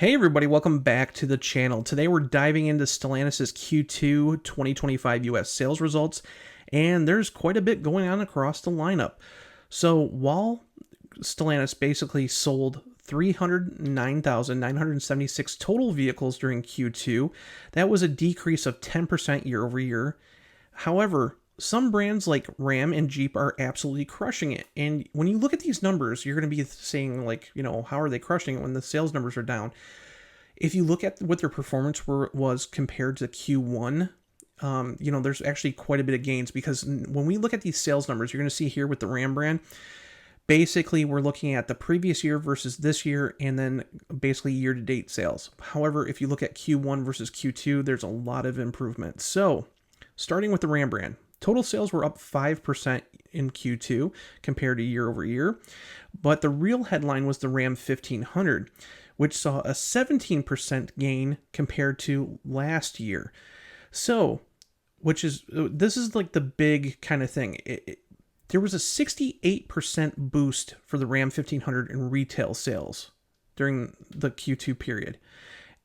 Hey everybody, welcome back to the channel. Today we're diving into Stellantis' Q2 2025 US sales results, and there's quite a bit going on across the lineup. So while Stellantis basically sold 309,976 total vehicles during Q2, that was a decrease of 10% year over year. However, some brands like Ram and Jeep are absolutely crushing it. And when you look at these numbers, you're going to be saying, like, how are they crushing it when the sales numbers are down? If you look at what their performance was compared to Q1, there's actually quite a bit of gains, because when we look at these sales numbers, you're going to see here with the Ram brand, basically we're looking at the previous year versus this year, and then basically year-to-date sales. However, if you look at Q1 versus Q2, there's a lot of improvement. So starting with the Ram brand, total sales were up 5% in Q2 compared to year over year, but the real headline was the Ram 1500, which saw a 17% gain compared to last year. So, this is like the big kind of thing. There was a 68% boost for the Ram 1500 in retail sales during the Q2 period.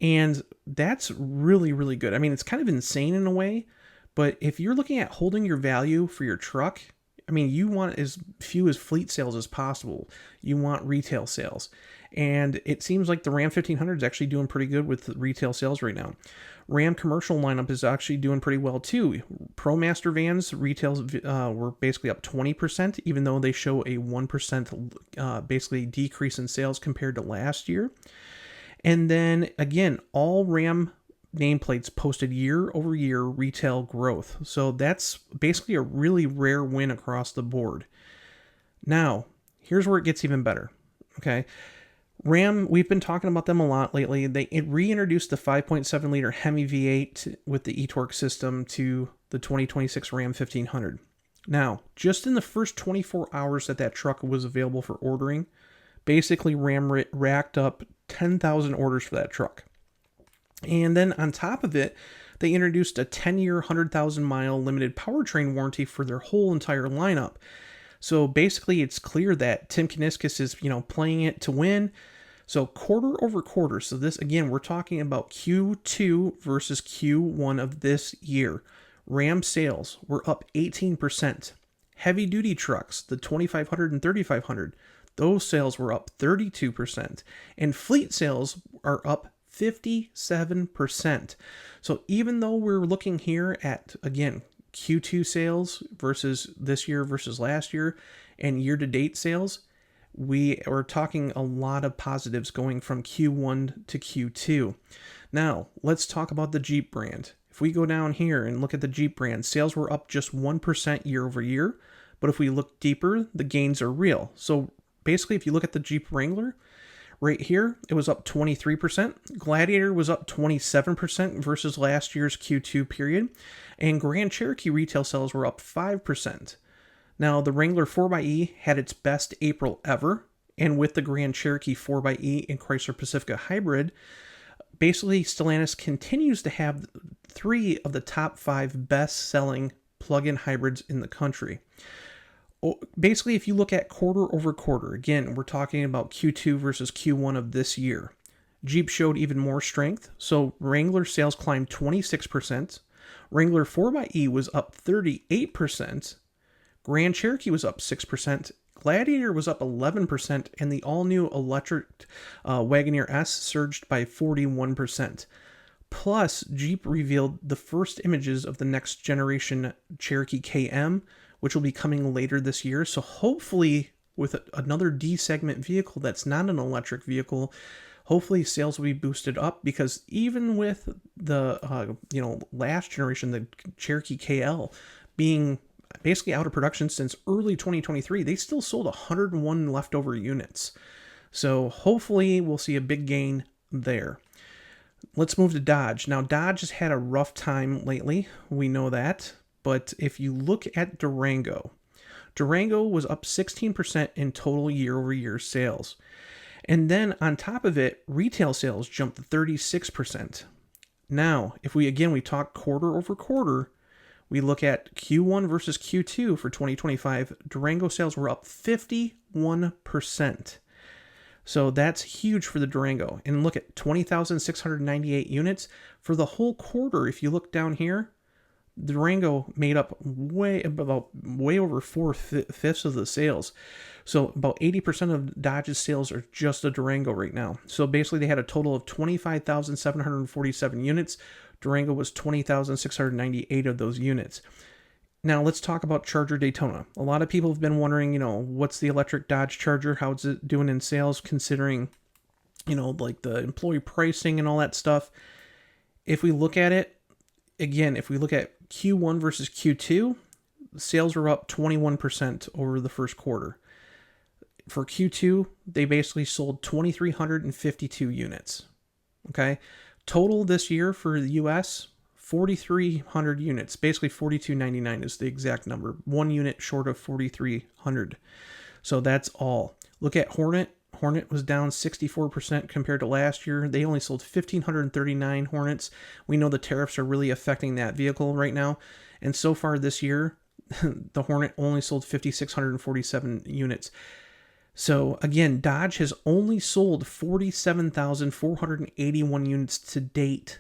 And that's really, really good. I mean, it's kind of insane in a way, but if you're looking at holding your value for your truck, I mean, you want as few as fleet sales as possible. You want retail sales. And it seems like the Ram 1500 is actually doing pretty good with retail sales right now. Ram commercial lineup is actually doing pretty well too. ProMaster vans retails were basically up 20%, even though they show a 1% basically decrease in sales compared to last year. And then again, all Ram nameplates posted year-over-year retail growth. So that's basically a really rare win across the board. Now, here's where it gets even better. Okay. Ram, we've been talking about them a lot lately. They reintroduced the 5.7 liter HEMI V8 with the eTorque system to the 2026 Ram 1500. Now, just in the first 24 hours that truck was available for ordering, basically Ram racked up 10,000 orders for that truck. And then on top of it, they introduced a 10-year, 100,000-mile limited powertrain warranty for their whole entire lineup. So basically, it's clear that Tim Kuniskis is, playing it to win. So quarter over quarter. So this, again, we're talking about Q2 versus Q1 of this year. Ram sales were up 18%. Heavy-duty trucks, the 2500 and 3500, those sales were up 32%. And fleet sales are up 57%. So even though we're looking here at, again, Q2 sales versus this year versus last year and year-to-date sales, we are talking a lot of positives going from Q1 to Q2. Now, let's talk about the Jeep brand. If we go down here and look at the Jeep brand, sales were up just 1% year over year, but if we look deeper, the gains are real. So basically, if you look at the Jeep Wrangler, right here, it was up 23%. Gladiator was up 27% versus last year's Q2 period. And Grand Cherokee retail sales were up 5%. Now, the Wrangler 4xe had its best April ever. And with the Grand Cherokee 4xe and Chrysler Pacifica hybrid, basically Stellantis continues to have 3 of the top 5 best-selling plug-in hybrids in the country. Basically, if you look at quarter over quarter, again, we're talking about Q2 versus Q1 of this year. Jeep showed even more strength. So Wrangler sales climbed 26%. Wrangler 4xe was up 38%. Grand Cherokee was up 6%. Gladiator was up 11%. And the all-new electric Wagoneer S surged by 41%. Plus, Jeep revealed the first images of the next generation Cherokee KM, which will be coming later this year. So hopefully with another D-segment vehicle that's not an electric vehicle, hopefully sales will be boosted up, because even with the last generation, the Cherokee KL, being basically out of production since early 2023, they still sold 101 leftover units. So hopefully we'll see a big gain there. Let's move to Dodge. Now, Dodge has had a rough time lately. We know that. But if you look at Durango was up 16% in total year-over-year sales. And then on top of it, retail sales jumped 36%. Now, if we talk quarter over quarter, we look at Q1 versus Q2 for 2025, Durango sales were up 51%. So that's huge for the Durango. And look at 20,698 units for the whole quarter. If you look down here, the Durango made up way over 4/5 of the sales. So about 80% of Dodge's sales are just a Durango right now. So basically they had a total of 25,747 units. Durango was 20,698 of those units. Now let's talk about Charger Daytona. A lot of people have been wondering, what's the electric Dodge Charger? How's it doing in sales considering, like the employee pricing and all that stuff? If we look at it, again, if we look at Q1 versus Q2, sales are up 21% over the first quarter. For Q2, they basically sold 2,352 units. Okay. Total this year for the US, 4,300 units. Basically 4,299 is the exact number. 1 unit short of 4,300. So that's all. Look at Hornet. Hornet was down 64% compared to last year. They only sold 1,539 Hornets. We know the tariffs are really affecting that vehicle right now. And so far this year, the Hornet only sold 5,647 units. So again, Dodge has only sold 47,481 units to date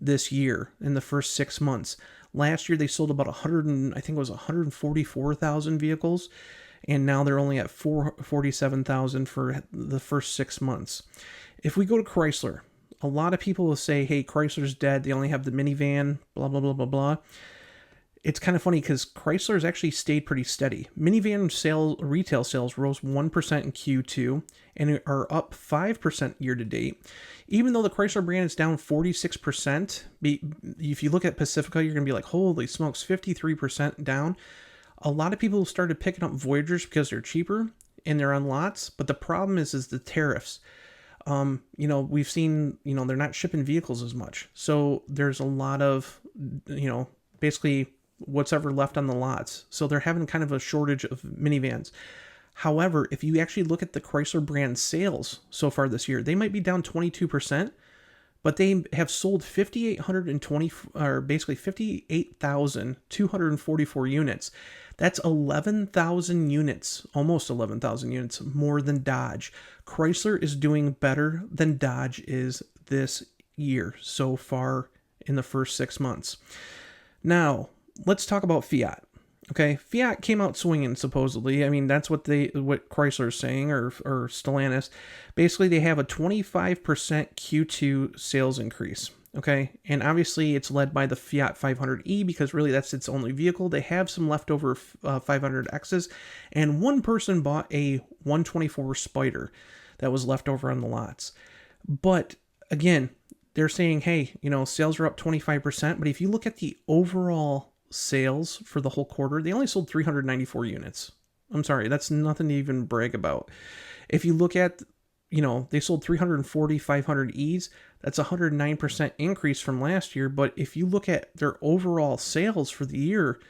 this year in the first 6 months. Last year they sold about 144,000 vehicles, and now they're only at 47,000 for the first 6 months. If we go to Chrysler, a lot of people will say, hey, Chrysler's dead. They only have the minivan, blah, blah, blah, blah, blah. It's kind of funny because Chrysler's actually stayed pretty steady. Minivan retail sales rose 1% in Q2 and are up 5% year to date. Even though the Chrysler brand is down 46%, if you look at Pacifica, you're going to be like, holy smokes, 53% down. A lot of people started picking up Voyagers because they're cheaper and they're on lots. But the problem is the tariffs. We've seen, they're not shipping vehicles as much. So there's a lot of, basically what's ever left on the lots. So they're having kind of a shortage of minivans. However, if you actually look at the Chrysler brand sales so far this year, they might be down 22%, but they have sold 58,244 units. That's 11,000 units, almost 11,000 units more than Dodge. Chrysler is doing better than Dodge is this year so far in the first 6 months. Now, let's talk about Fiat. Okay, Fiat came out swinging, supposedly. I mean, that's what Chrysler is saying, or Stellantis. Basically, they have a 25% Q2 sales increase. Okay, and obviously it's led by the Fiat 500e because really that's its only vehicle. They have some leftover 500Xs, and one person bought a 124 Spider that was left over on the lots. But again, they're saying, hey, sales are up 25%, but if you look at the overall sales for the whole quarter, they only sold 394 units. I'm sorry, that's nothing to even brag about. If you look at, they sold 340 500Es, that's a 109% increase from last year. But if you look at their overall sales for the year,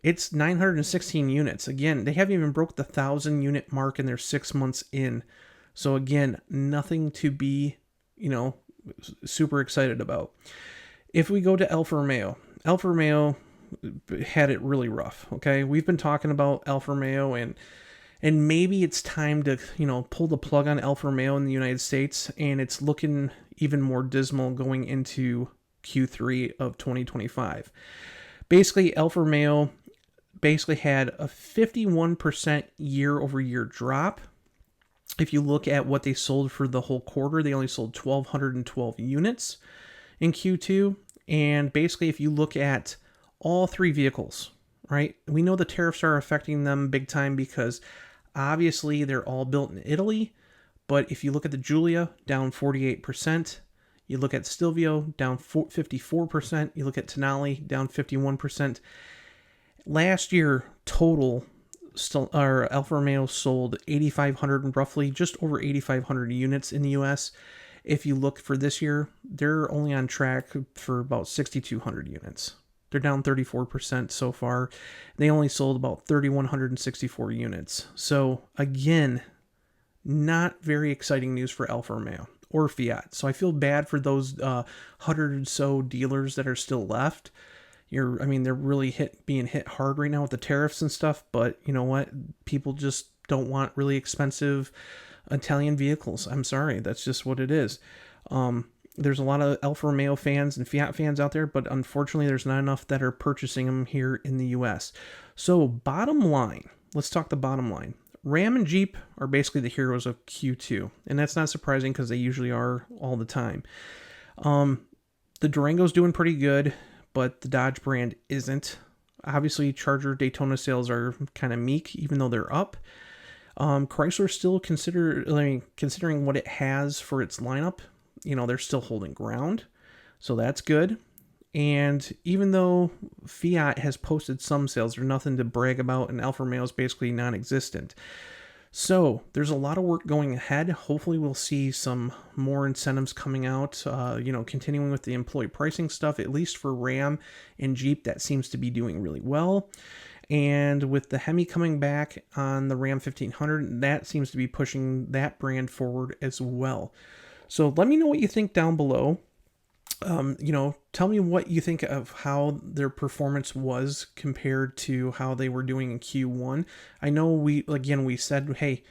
it's 916 units. Again, they haven't even broke the 1,000 unit mark and they're 6 months in. So again, nothing to be, super excited about. If we go to Alfa Romeo had it really rough. Okay, we've been talking about Alfa Romeo and maybe it's time to pull the plug on Alfa Romeo in the United States, and it's looking even more dismal going into Q3 of 2025. Basically, Alfa Romeo had a 51% year over year drop. If you look at what they sold for the whole quarter, they only sold 1,212 units in Q2. And basically, if you look at all three vehicles, right, we know the tariffs are affecting them big time because obviously they're all built in Italy. But if you look at the Giulia, down 48%. You look at Stelvio, down 54%. You look at Tonale, down 51%. Last year, total, Alfa Romeo sold 8,500, roughly just over 8,500 units in the U.S. If you look for this year, they're only on track for about 6,200 units. They're down 34% so far. They only sold about 3,164 units. So again, not very exciting news for Alfa Romeo or Fiat. So I feel bad for those 100 or so dealers that are still left. They're really being hit hard right now with the tariffs and stuff. But you know what? People just don't want really expensive Italian vehicles. I'm sorry, that's just what it is. There's a lot of Alfa Romeo fans and Fiat fans out there, but unfortunately, there's not enough that are purchasing them here in the US. So, bottom line, let's talk the bottom line. Ram and Jeep are basically the heroes of Q2, and that's not surprising because they usually are all the time. The Durango's doing pretty good, but the Dodge brand isn't. Obviously, Charger Daytona sales are kind of meek, even though they're up. Chrysler still considering what it has for its lineup, they're still holding ground, so that's good. And even though Fiat has posted some sales, there's nothing to brag about, and Alfa Romeo is basically non-existent. So there's a lot of work going ahead. Hopefully we'll see some more incentives coming out, continuing with the employee pricing stuff, at least for Ram and Jeep. That seems to be doing really well. And with the HEMI coming back on the Ram 1500, that seems to be pushing that brand forward as well. So let me know what you think down below. Tell me what you think of how their performance was compared to how they were doing in Q1. I know we said, hey,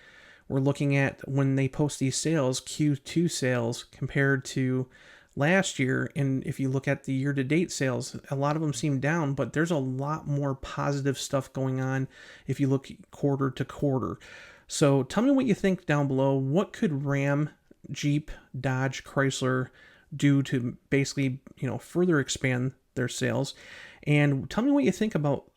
we're looking at when they post these sales, Q2 sales compared to last year. And if you look at the year-to-date sales, a lot of them seem down, but there's a lot more positive stuff going on if you look quarter to quarter. So tell me what you think down below. What could Ram, Jeep, Dodge, Chrysler do to basically, further expand their sales? And tell me what you think about,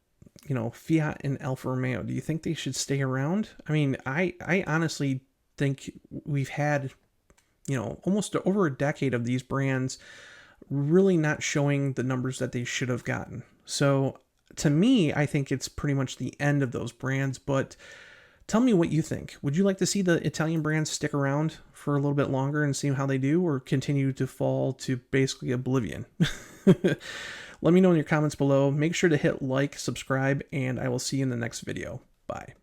Fiat and Alfa Romeo. Do you think they should stay around? I mean, I honestly think we've had, almost over a decade of these brands really not showing the numbers that they should have gotten. So to me, I think it's pretty much the end of those brands, but tell me what you think. Would you like to see the Italian brands stick around for a little bit longer and see how they do, or continue to fall to basically oblivion? Let me know in your comments below. Make sure to hit like, subscribe, and I will see you in the next video. Bye.